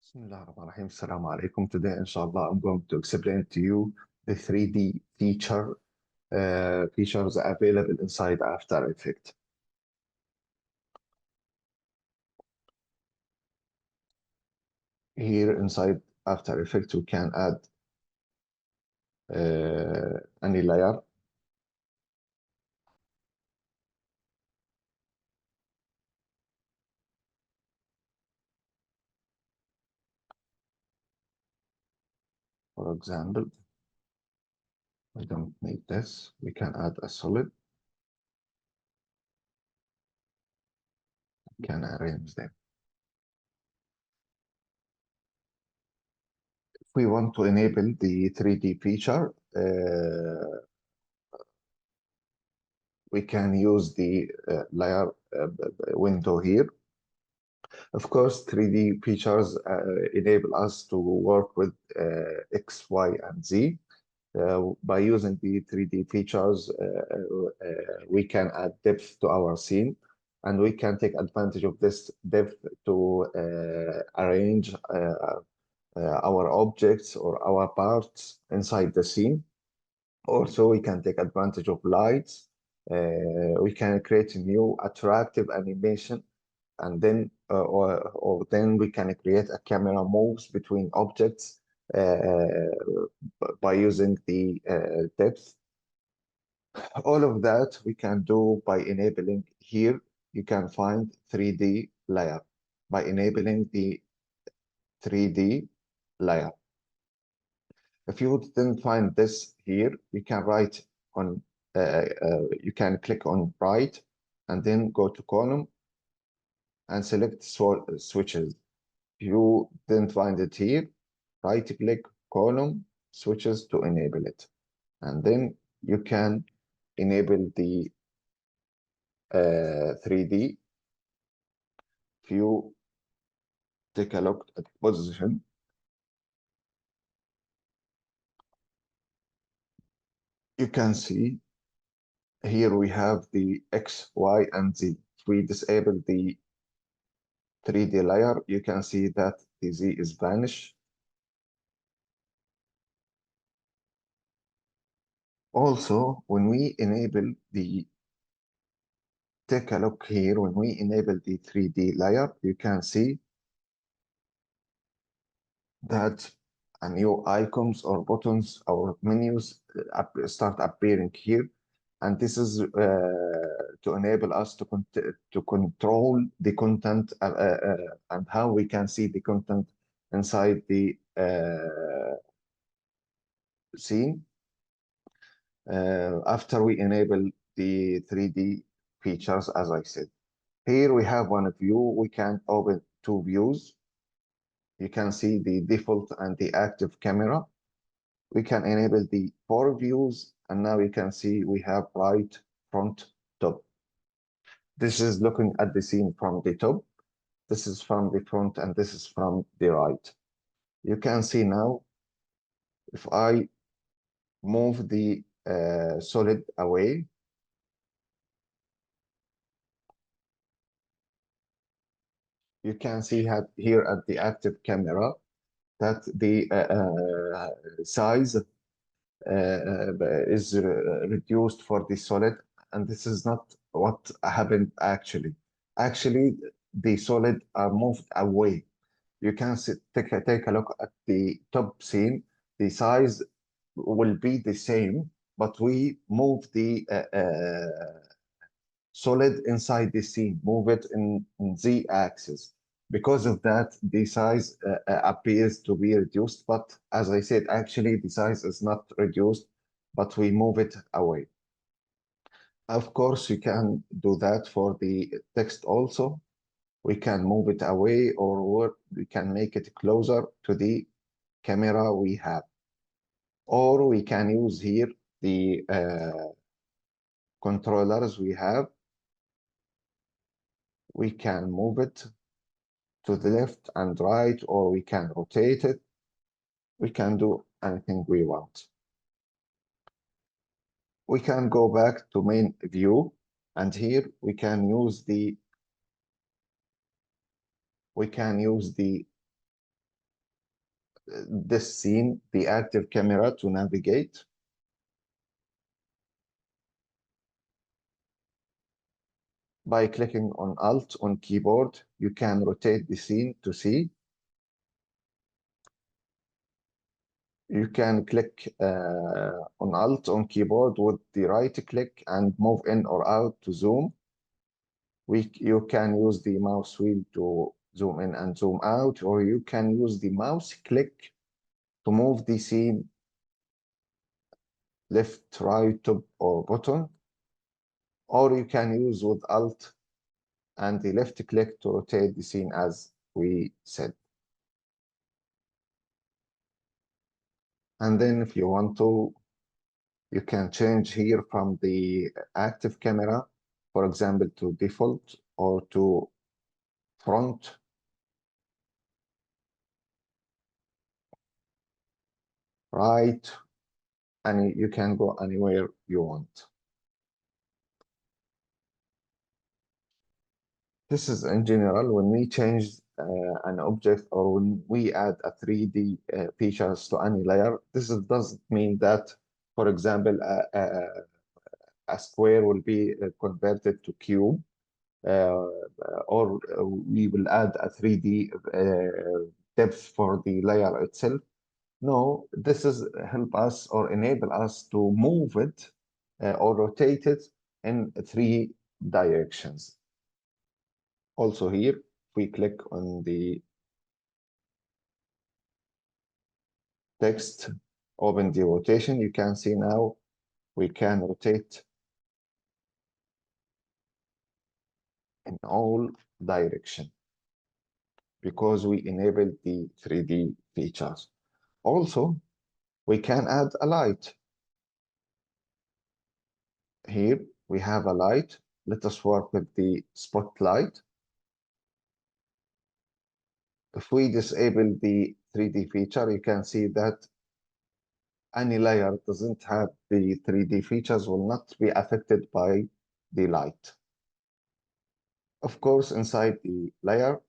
Bismillahirrahmanirrahim. Assalamu alaikum. Today, inshallah, I'm going to explain to you the 3D features available inside After Effects. Here inside After Effects, we can add any layer. For example, we don't need this. We can add a solid. We can arrange them. If we want to enable the 3D feature, we can use the layer window here. Of course, 3D features enable us to work with X, Y, and Z. By using the 3D features, we can add depth to our scene, and we can take advantage of this depth to arrange our objects or our parts inside the scene. Also, we can take advantage of lights. We can create a new attractive animation, and then or then we can create a camera moves between objects by using the depth. All of that we can do by enabling here. You can find 3D layer by enabling the 3D layer. If you didn't find this here, you can write on, you can click on right and then go to column and select switches. If you didn't find it here, right click column switches to enable it. And then you can enable the 3D. If you take a look at position, you can see here we have the X, Y, and Z. If we disable the 3D layer, you can see that the Z is vanished. Also, when we enable the, take a look here, when we enable the 3D layer, you can see that a new icons or buttons or menus start appearing here. And this is to enable us to control the content and how we can see the content inside the scene. After we enable the 3D features, as I said. Here we have one view. We can open two views. You can see the default and the active camera. We can enable the 4 views, and now you can see we have right, front, top. This is looking at the scene from the top. This is from the front, and this is from the right. You can see now, if I move the solid away, you can see here at the active camera that the size is reduced for the solid, and this is not what happened actually. Actually, the solid are moved away. You can take a look at the top scene. The size will be the same, but we move the solid inside the scene, move it in Z axis. Because of that, the size appears to be reduced, but as I said, actually the size is not reduced, but we move it away. Of course, you can do that for the text also. We can move it away, or we can make it closer to the camera we have. Or we can use here the controllers we have. We can move it to the left and right, or we can rotate it. We can do anything we want. We can go back to main view, and here we can use the this scene, the active camera, to navigate. By clicking on Alt on keyboard, you can rotate the scene to see. You can click on Alt on keyboard with the right click and move in or out to zoom. You can use the mouse wheel to zoom in and zoom out, or you can use the mouse click to move the scene left, right, top, or bottom. Or you can use with Alt and the left click to rotate the scene as we said. And then if you want to, you can change here from the active camera, for example, to default or to front. Right, and you can go anywhere you want. This is in general when we change an object or when we add a 3D features to any layer. This doesn't mean that, for example, a square will be converted to cube, or we will add a 3D depth for the layer itself. No, this is help us or enable us to move it or rotate it in 3 directions. Also here, if we click on the text, open the rotation, you can see now we can rotate in all direction because we enabled the 3D features. Also, we can add a light. Here we have a light. Let us work with the spotlight. If we disable the 3D feature, you can see that any layer doesn't have the 3D features will not be affected by the light. Of course, inside the layer,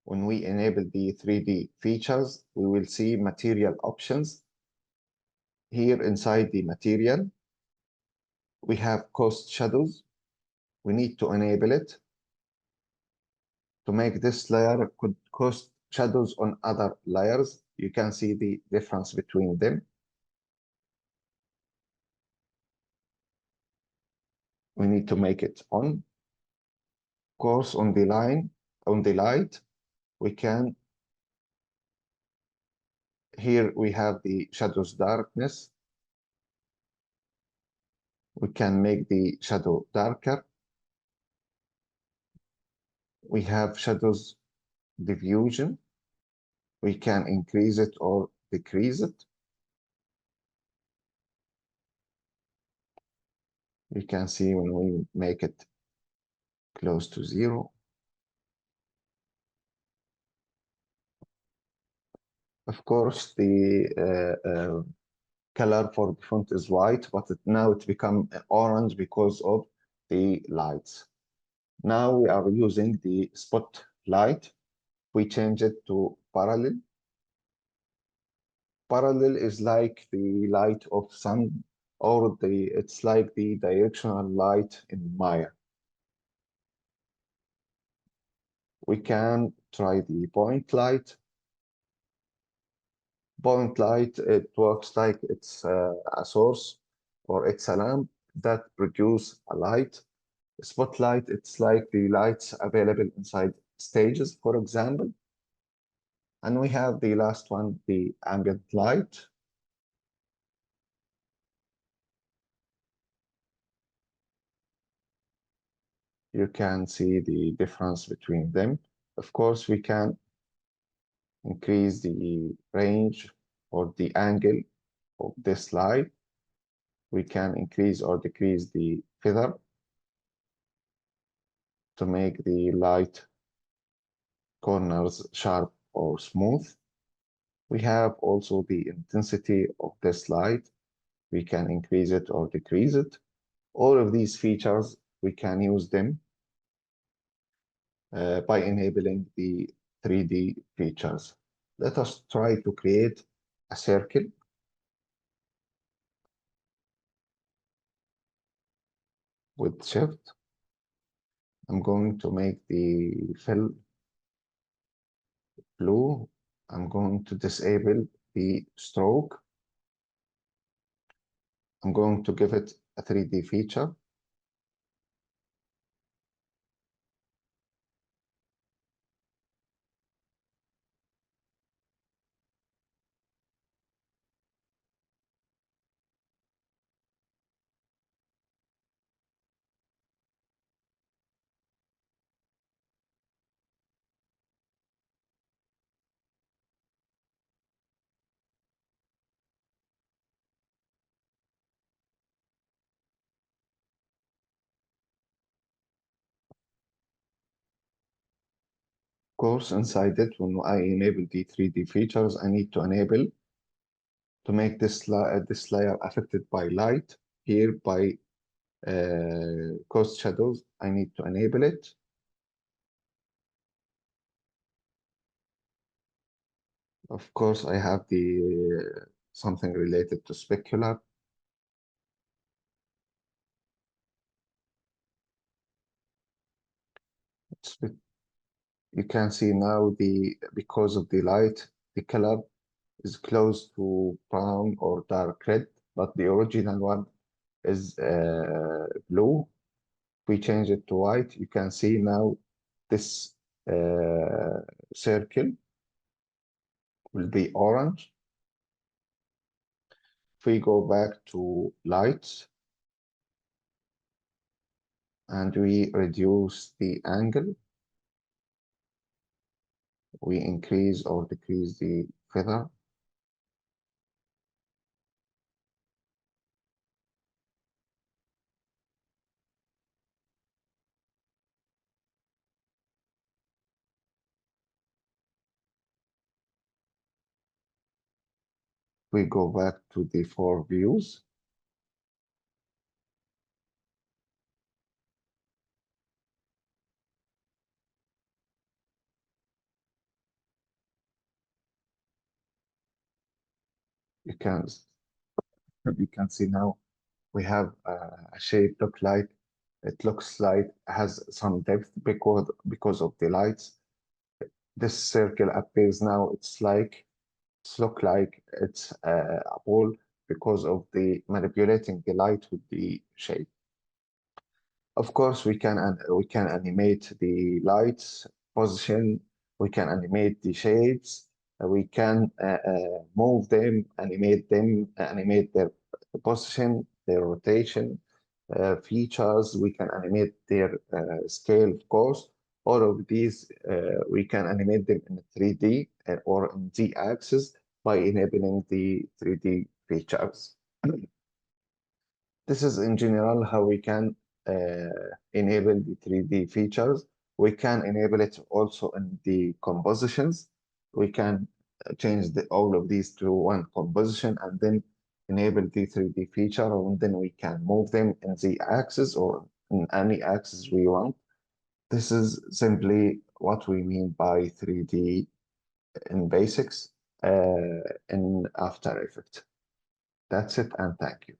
when we enable the 3D features, we will see material options. Here inside the material, we have cast shadows. We need to enable it to make this layer could cast shadows on other layers. You can see the difference between them. We need to make it on. Of course, on the light, we can, here we have the shadows darkness. We can make the shadow darker. We have shadows diffusion. We can increase it or decrease it. You can see when we make it close to 0. Of course, the color for the font is white, but now it become orange because of the lights. Now we are using the spotlight. We change it to parallel. Parallel is like the light of sun, or it's like the directional light in Maya. We can try the point light. Point light, it works like it's a source or it's a lamp that produce a light. Spotlight, it's like the lights available inside stages, for example. And we have the last one, the ambient light. You can see the difference between them. Of course, we can increase the range or the angle of this light. We can increase or decrease the feather to make the light corners sharp or smooth. We have also the intensity of this light. We can increase it or decrease it. All of these features, we can use them by enabling the 3D features. Let us try to create a circle. With Shift, I'm going to make the fill blue. I'm going to disable the stroke. I'm going to give it a 3D feature. Of course, inside it, when I enable the 3D features, I need to enable to make this layer affected by light. Here by Ghost Shadows, I need to enable it. Of course, I have the something related to specular. You can see now because of the light, the color is close to brown or dark red, but the original one is blue. If we change it to white, you can see now this circle will be orange. If we go back to lights and we reduce the angle, we increase or decrease the feather. We go back to the 4 views. You can see now we have a shape looks like has some depth because of the lights. This circle appears now. It's look like it's a ball because of the manipulating the light with the shape. Of course, we can animate the lights position. We can animate the shapes. We can move them, animate their position, their rotation, features. We can animate their scale, of course. All of these, we can animate them in 3D or in Z-axis by enabling the 3D features. This is in general how we can enable the 3D features. We can enable it also in the compositions. We can change all of these to one composition and then enable the 3D feature, and then we can move them in the axis or in any axis we want. This is simply what we mean by 3D in basics in After Effects. That's it, and thank you.